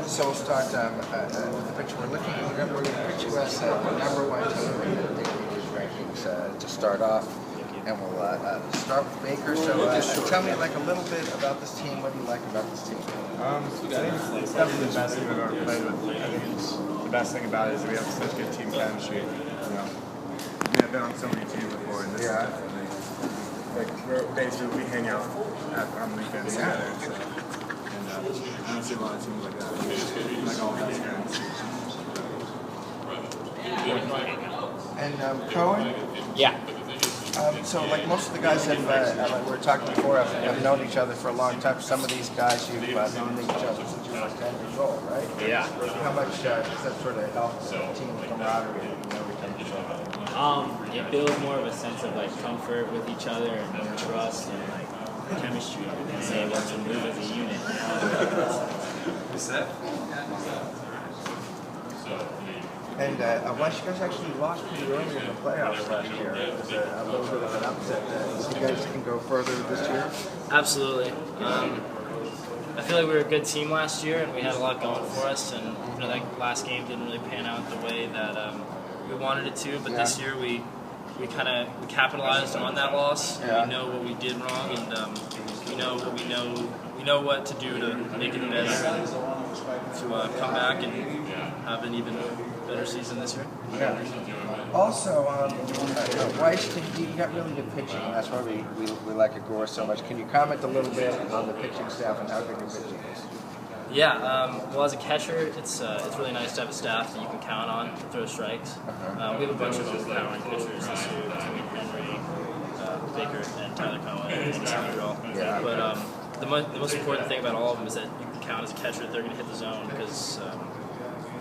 So we'll start with the picture. We're going to put you as the number one team in the Daily rankings to start off, and we'll start with Baker. So tell me like a little bit about this team. What do you like about this team? I think it's definitely the best team I've ever played with. I think the best thing about it is we have such good team chemistry. You know, I've been on so many teams before, and this is definitely like we hang out on weekends together. So. I don't see a lot of teams like that. Like all best friends. And Cohen? Yeah. So like most of the guys that like we were talking before have known each other for a long time. Some of these guys you've known each other since you were like 10 years old, right? Yeah. How much does that sort of help the team camaraderie and everything? It builds more of a sense of like comfort with each other and trust and like chemistry and say what to move as a unit. You set? And Weiss, you guys actually lost pretty early in the playoffs last year. It was a little bit of an upset. You guys can go further this year? Absolutely. I feel like we were a good team last year, and we had a lot going for us. And that last game didn't really pan out the way that we wanted it to. But this year, we capitalized on that loss. Yeah. We know what we did wrong, and we know what we know what to do to make it better, to come back and have an even better season this year. Yeah. Also, Weiss, you got really good pitching, and that's why we like Agoura so much. Can you comment a little bit on the pitching staff and how good your pitching is? Yeah, well, as a catcher, it's really nice to have a staff that you can count on to throw strikes. We have a bunch of overpowering pitchers this year between Henry, Baker, and Tyler Cohen and Montreal. Yeah. But the most important thing about all of them is that you can count as a catcher that they're going to hit the zone because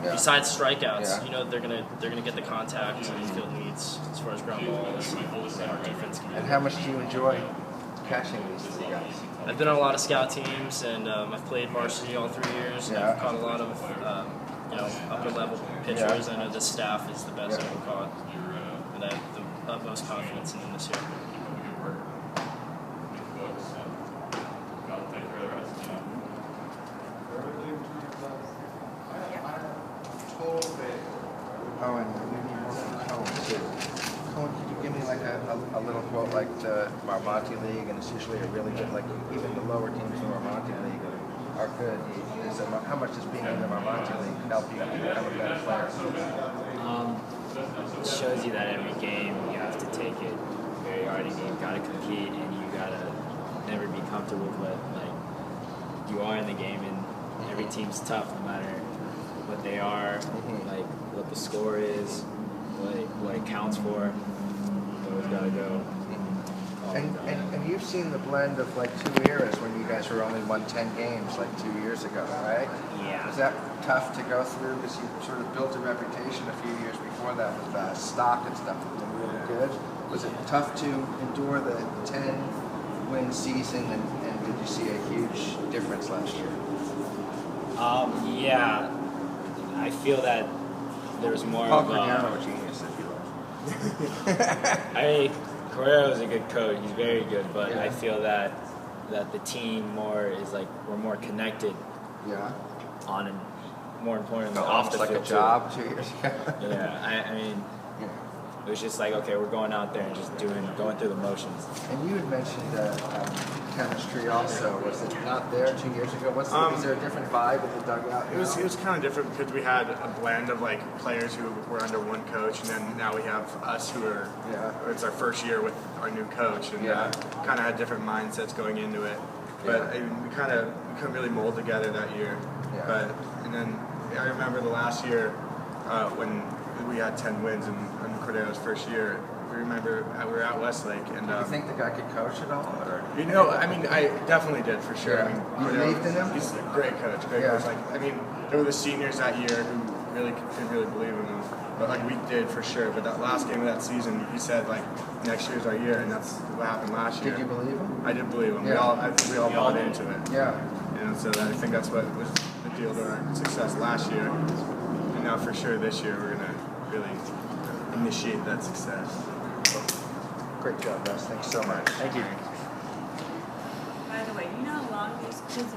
besides strikeouts, you know they're gonna get the contact and infield needs as far as ground balls and our defense can do. And how much do you enjoy catching these two guys? I've been on a lot of scout teams, and I've played varsity all 3 years. And I've caught a lot of upper level pitchers. I know this staff is the best I've ever caught, and I have the utmost confidence in them this year. Oh, and we need more from Cohen too. Cohen, could you give me like a little quote like the Marmonti League, and it's usually a really good, like even the lower teams in the Marmonti League are good. How much does being in the Marmonti League help you become a better player? It shows you that every game you have to take it very hard and you gotta compete and you gotta never be comfortable with what you are in the game, and every team's tough no matter what they are, like what the score is, what it counts for. You always gotta go. And you've seen the blend of like 2 eras when you guys were only won 10 games like 2 years ago, right? Yeah. Was that tough to go through because you sort of built a reputation a few years before that with stock and stuff that was really good? Was it tough to endure the 10-win season, and did you see a huge difference last year? Yeah. I feel that there was more Paul of Cornero, genius, if you like. Correro's a good coach. He's very good, but I feel that the team we're more connected. Yeah. On and more importantly Off the like field a job 2 years ago. Yeah. I mean, it was just like, okay, we're going out there and just going through the motions. And you had mentioned chemistry also. Was it not there 2 years ago? Was there a different vibe in the dugout? It was kind of different because we had a blend of like players who were under one coach, and then now we have us who are it's our first year with our new coach, and kind of had different mindsets going into it. But I mean, we couldn't really mold together that year. And then I remember the last year when we had 10 wins in Cordero's first year. We remember we were at Westlake, and do you think the guy could coach at all? Or? I mean, I definitely did for sure. Yeah. I mean, You believed in him? He's a great coach. Like, I mean, there were the seniors that year who really didn't really believe in him, but like we did for sure. But that last game of that season, he said like next year's our year, and that's what happened last year. Did you believe him? I did believe him. Yeah. I think we all bought into it. Yeah. And so I think that's what was the deal to our success last year. And now for sure this year we're gonna really initiate that success. Great job, Russ. Thanks so much. Thank you.